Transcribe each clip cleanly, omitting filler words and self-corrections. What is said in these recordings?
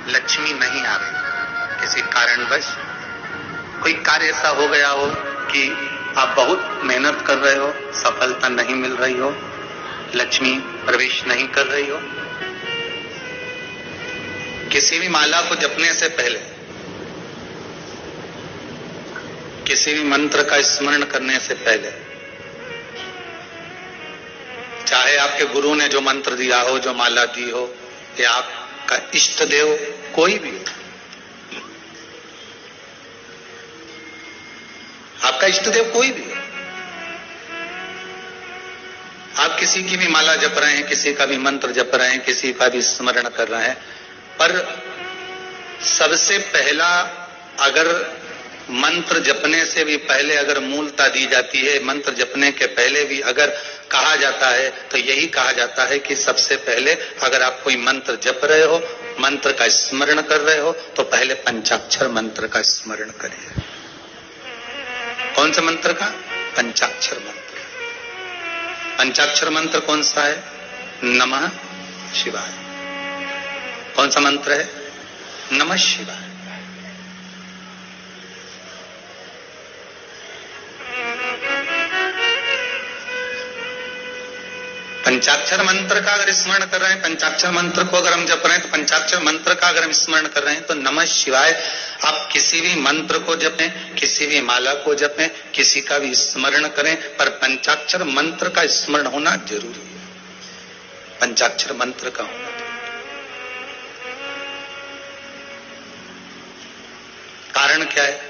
लक्ष्मी नहीं आ रही, किसी कारणवश कोई कार्य ऐसा हो गया हो कि आप बहुत मेहनत कर रहे हो, सफलता नहीं मिल रही हो, लक्ष्मी प्रवेश नहीं कर रही हो। किसी भी माला को जपने से पहले, किसी भी मंत्र का स्मरण करने से पहले, चाहे आपके गुरु ने जो मंत्र दिया हो, जो माला दी हो, या आपका इष्ट देव कोई भी हो, आपका इष्ट देव कोई भी हो, आप किसी की भी माला जप रहे हैं, किसी का भी मंत्र जप रहे हैं, किसी का भी स्मरण कर रहे हैं, पर सबसे पहला, अगर मंत्र जपने से भी पहले अगर मूलता दी जाती है, मंत्र जपने के पहले भी अगर कहा जाता है, तो यही कहा जाता है कि सबसे पहले अगर आप कोई मंत्र जप रहे हो, मंत्र का स्मरण कर रहे हो, तो पहले पंचाक्षर मंत्र का स्मरण करिए। कौन सा मंत्र का? पंचाक्षर मंत्र। पंचाक्षर मंत्र कौन सा है? नमः शिवाय। कौन सा मंत्र है? नमः शिवाय। पंचाक्षर मंत्र का अगर स्मरण कर रहे हैं, पंचाक्षर मंत्र को अगर हम जप रहे हैं, तो पंचाक्षर मंत्र का अगर हम स्मरण कर रहे हैं, तो नमः शिवाय। आप किसी भी मंत्र को जपें, किसी भी माला को जपें, किसी का भी स्मरण करें, पर पंचाक्षर मंत्र का स्मरण होना जरूरी है। पंचाक्षर मंत्र का होना जरूरी। कारण क्या है?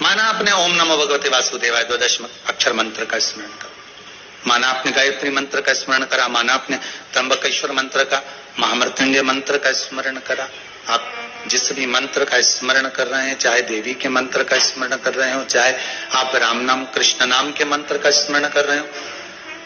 माना आपने ओम नमो भगवते वासुदेवाय 12 अक्षर मंत्र का स्मरण करा, माना आपने गायत्री मंत्र का स्मरण करा, माना आपने त्र्यंबकेश्वर मंत्र का, महामृत्युंजय मंत्र का स्मरण करा। आप जिस भी मंत्र का स्मरण कर रहे हैं, चाहे देवी के मंत्र का स्मरण कर रहे हो, चाहे आप राम नाम कृष्ण नाम के मंत्र का स्मरण कर रहे हो,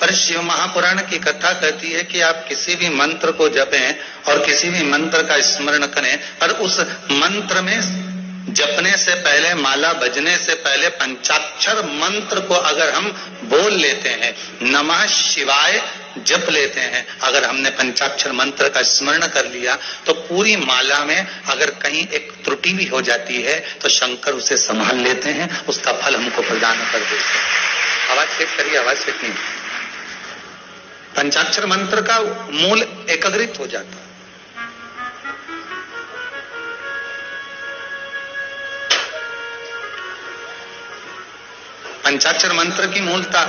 पर शिव महापुराण की कथा कहती है कि आप किसी भी मंत्र को जपें और किसी भी मंत्र का स्मरण करें, पर उस मंत्र में जपने से पहले, माला बजने से पहले पंचाक्षर मंत्र को अगर हम बोल लेते हैं, नमः शिवाय जप लेते हैं, अगर हमने पंचाक्षर मंत्र का स्मरण कर लिया, तो पूरी माला में अगर कहीं एक त्रुटि भी हो जाती है, तो शंकर उसे संभाल लेते हैं, उसका फल हमको प्रदान कर देते हैं। आवाज चेक करिए, आवाज चेक नहीं। पंचाक्षर मंत्र का मूल एकाग्रित हो जाता है। पंचाक्षर मंत्र की मूलता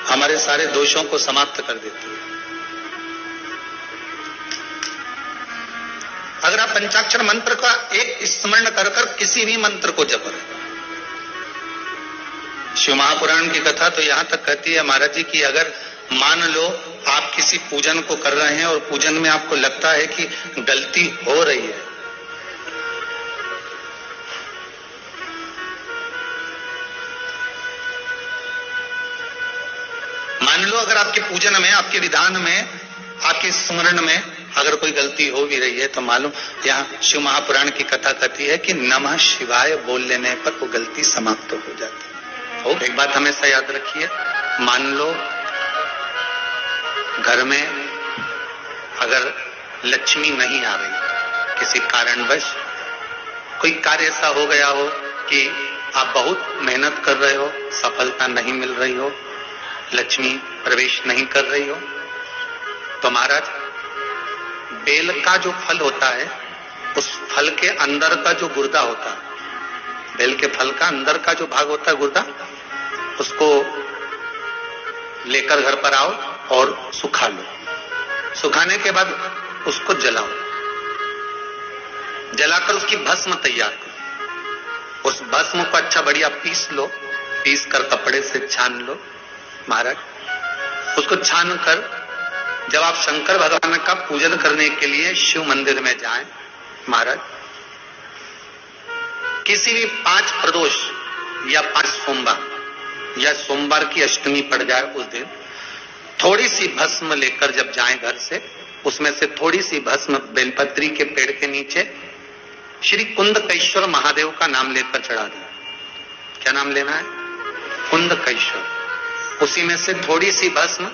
हमारे सारे दोषों को समाप्त कर देती है। अगर आप पंचाक्षर मंत्र का एक स्मरण कर कर किसी भी मंत्र को जप रहे, शिव महापुराण की कथा तो यहां तक कहती है महाराज जी की, अगर मान लो आप किसी पूजन को कर रहे हैं और पूजन में आपको लगता है कि गलती हो रही है, मान लो अगर आपके पूजन में, आपके विधान में, आपके स्मरण में अगर कोई गलती हो भी रही है, तो मालूम यहाँ शिव महापुराण की कथा कहती है कि नमः शिवाय बोल लेने पर वो गलती समाप्त हो जाती है। और एक बात हमेशा याद रखिए, मान लो घर में अगर लक्ष्मी नहीं आ रही, किसी कारणवश कोई कार्य ऐसा हो गया हो कि आप बहुत मेहनत कर रहे हो, सफलता नहीं मिल रही हो, लक्ष्मी प्रवेश नहीं कर रही हो, तो महाराज बेल का जो फल होता है, उस फल के अंदर का जो गुर्दा होता है, बेल के फल का अंदर का जो भाग होता है गुर्दा, उसको लेकर घर पर आओ और सुखा लो। सुखाने के बाद उसको जलाओ, जलाकर उसकी भस्म तैयार करो। उस भस्म को अच्छा बढ़िया पीस लो, पीस कर कपड़े से छान लो महाराज। उसको छान कर जब आप शंकर भगवान का पूजन करने के लिए शिव मंदिर में जाएं महाराज, किसी भी 5 प्रदोष या 5 सोमवार या सोमवार की अष्टमी पड़ जाए उस दिन, थोड़ी सी भस्म लेकर जब जाएं घर से, उसमें से थोड़ी सी भस्म बेलपत्री के पेड़ के नीचे श्री कुंदकेश्वर महादेव का नाम लेकर चढ़ा दें। क्या नाम लेना है? कुंदकेश्वर। उसी में से थोड़ी सी भस्म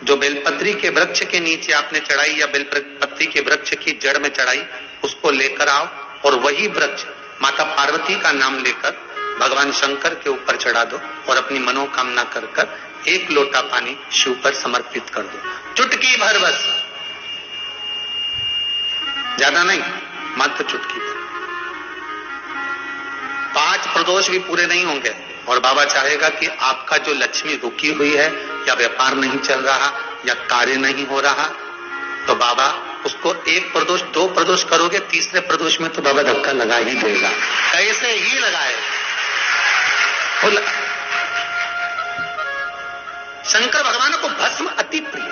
जो बेलपत्री के वृक्ष के नीचे आपने चढ़ाई या बेलपत्री के वृक्ष की जड़ में चढ़ाई, उसको लेकर आओ और वही वृक्ष माता पार्वती का नाम लेकर भगवान शंकर के ऊपर चढ़ा दो और अपनी मनोकामना कर कर 1 लोटा पानी शिव पर समर्पित कर दो। चुटकी भर बस, ज्यादा नहीं, मात्र चुटकी भर। 5 प्रदोष भी पूरे नहीं होंगे और बाबा चाहेगा कि आपका जो लक्ष्मी रुकी हुई है या व्यापार नहीं चल रहा या कार्य नहीं हो रहा, तो बाबा उसको 1 प्रदोष 2 प्रदोष करोगे, तीसरे प्रदोष में तो बाबा धक्का लगा ही देगा, कैसे ही लगाए वो लगा। शंकर भगवान को भस्म अति प्रिय है।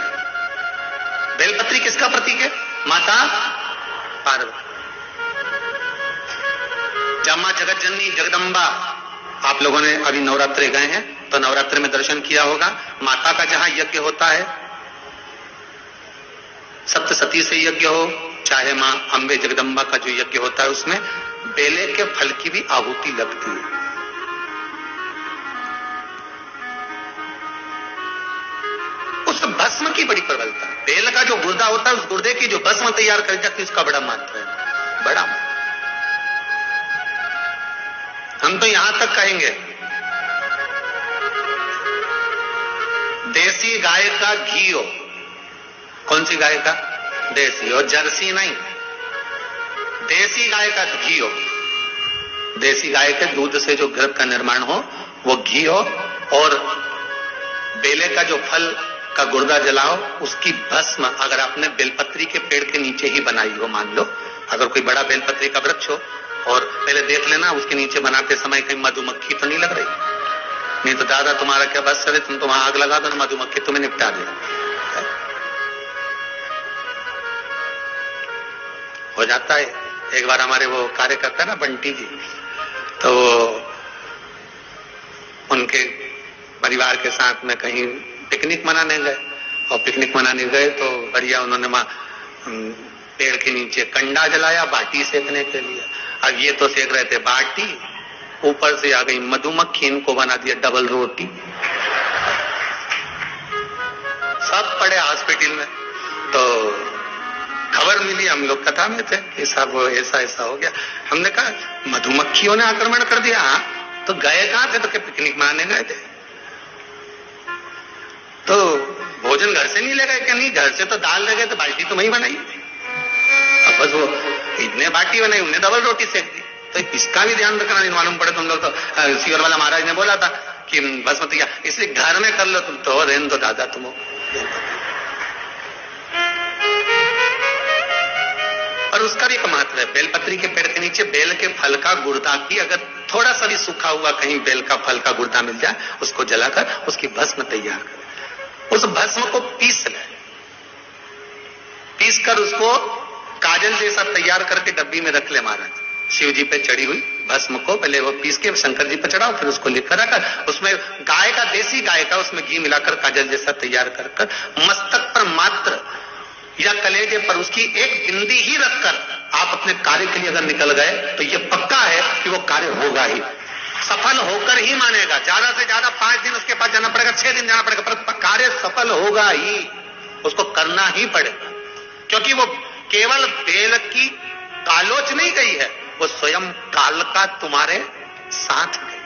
बेलपत्री किसका प्रतीक है? माता पार्वती। जब मां जगत जननी जगदम्बा, आप लोगों ने अभी नवरात्रे गए हैं तो नवरात्रि में दर्शन किया होगा, माता का जहां यज्ञ होता है, सप्तसती से यज्ञ हो चाहे मां अंबे जगदम्बा का जो यज्ञ होता है, उसमें बेले के फल की भी आहुति लगती है। उस भस्म की बड़ी प्रबलता, बेल का जो गुर्दा होता है, उस गुर्दे की जो भस्म तैयार कर जाती है, उसका बड़ा महत्व है, बड़ा महत्व। हम तो यहां तक कहेंगे, देसी गाय का घी हो, कौन सी गाय का? देसी, और जर्सी नहीं, देसी गाय का घी हो, देसी गाय के दूध से जो घृत का निर्माण हो वो घी हो, और बेले का जो फल का गुर्दा जलाओ, उसकी भस्म अगर आपने बेलपत्री के पेड़ के नीचे ही बनाई हो, मान लो अगर कोई बड़ा बेलपत्री का वृक्ष हो, और पहले देख लेना उसके नीचे बनाते समय कहीं मधुमक्खी तो नहीं लग रही, नहीं तो दादा तुम्हारा क्या बस चले, तुम तो वहां आग लगा दो ना, मधुमक्खी तुम्हें निपटा दे। हो जाता है। एक बार हमारे वो कार्यकर्ता है ना बंटी जी, तो उनके परिवार के साथ में कहीं पिकनिक मनाने गए, और पिकनिक मनाने गए तो बढ़िया उन्होंने पेड़ के नीचे कंडा जलाया बाटी सेकने के लिए। अब ये तो सेक रहे थे बाटी, ऊपर से आ गई मधुमक्खी, इनको बना दिया डबल रोटी। सब पड़े हॉस्पिटल में। तो खबर मिली, हम लोग कथा में थे कि साहब ऐसा ऐसा हो गया। हमने कहा मधुमक्खियों ने आक्रमण कर दिया। तो गए कहां थे? तो क्या पिकनिक मनाने गए थे? तो भोजन घर से नहीं ले गए? क्या नहीं, घर से तो दाल ले गए, तो बाल्टी तो वही बनाई। अब बस वो इतने बाटी बनाई, उन्हें डबल रोटी सेक दी। तो इसका भी ध्यान रखना नहीं मालूम पड़े। तुम लोग तो सीवर वाला महाराज ने बोला था कि बस मत क्या, इसलिए घर में कर लो तुम तो, रहन दो दादा तुम। और उसका भी एक महत्व है। बेलपत्री के पेड़ के नीचे बेल के फल का गुर्दा की, अगर थोड़ा सा भी सूखा हुआ कहीं बेल का फल का गुर्दा मिल जाए, उसको जलाकर उसकी भस्म तैयार करें। उस भस्म को पीस लें, पीस कर उसको काजल जैसा तैयार करके डब्बी में रख ले महाराज। शिव जी पे चढ़ी हुई भस्म को पहले वो पीस के शंकर जी पे चढ़ाओ, फिर उसको लेकर रखकर उसमें गाय का, देसी गाय का उसमें घी मिलाकर काजल जैसा तैयार कर मस्तक पर मात्र या कलेजे पर उसकी एक बिंदी ही रखकर आप अपने कार्य के लिए अगर निकल गए तो ये पक्का है कि वो कार्य होगा ही, सफल होकर ही मानेगा। ज्यादा से ज्यादा 5 दिन उसके पास जाना पड़ेगा, 6 दिन जाना पड़ेगा, पर कार्य सफल होगा ही, उसको करना ही पड़ेगा। क्योंकि वो केवल बेल की कालोच नहीं गई है, वो स्वयं काल का तुम्हारे साथ गई,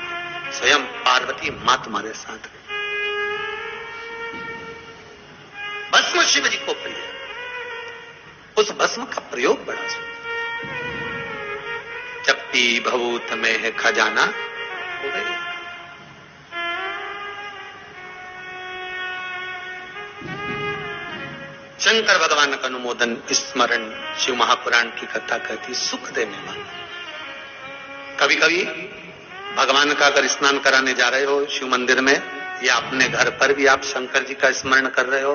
स्वयं पार्वती मां तुम्हारे साथ गई। भस्म शिव जी को प्रिय, उस भस्म का प्रयोग बड़ा सुंदर। जप्पी भभूत में है खजाना, हो गई। शंकर भगवान का अनुमोदन स्मरण शिव महापुराण की कथा कहती सुख देने वाला। कभी कभी भगवान का अगर स्नान कराने जा रहे हो शिव मंदिर में, या अपने घर पर भी आप शंकर जी का स्मरण कर रहे हो,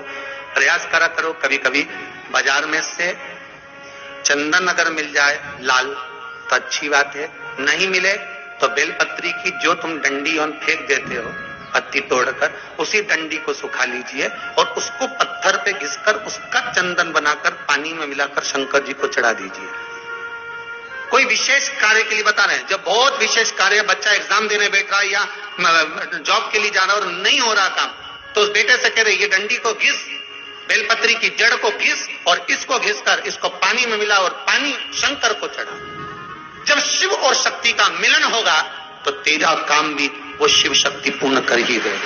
प्रयास करा करो। कभी कभी बाजार में से चंदन अगर मिल जाए लाल तो अच्छी बात है, नहीं मिले तो बेलपत्री की जो तुम डंडी और फेंक देते हो पत्ती तोड़कर, उसी डंडी को सुखा लीजिए और उसको पत्थर पे घिसकर उसका चंदन बनाकर पानी में मिलाकर शंकर जी को चढ़ा दीजिए। कोई विशेष कार्य के लिए बता रहे हैं, जब बहुत विशेष कार्य, बच्चा एग्जाम देने बैठ रहा है या जॉब के लिए जा रहा है और नहीं हो रहा काम, तो उस बेटे से कह रहे ये डंडी को घिस बेलपत्री की जड़ को घिस और इसको घिसकर इसको पानी में मिला और पानी शंकर को चढ़ा। जब शिव और शक्ति का मिलन होगा तो तेरा काम भी वो शिव शक्ति पूर्ण कर ही देगा।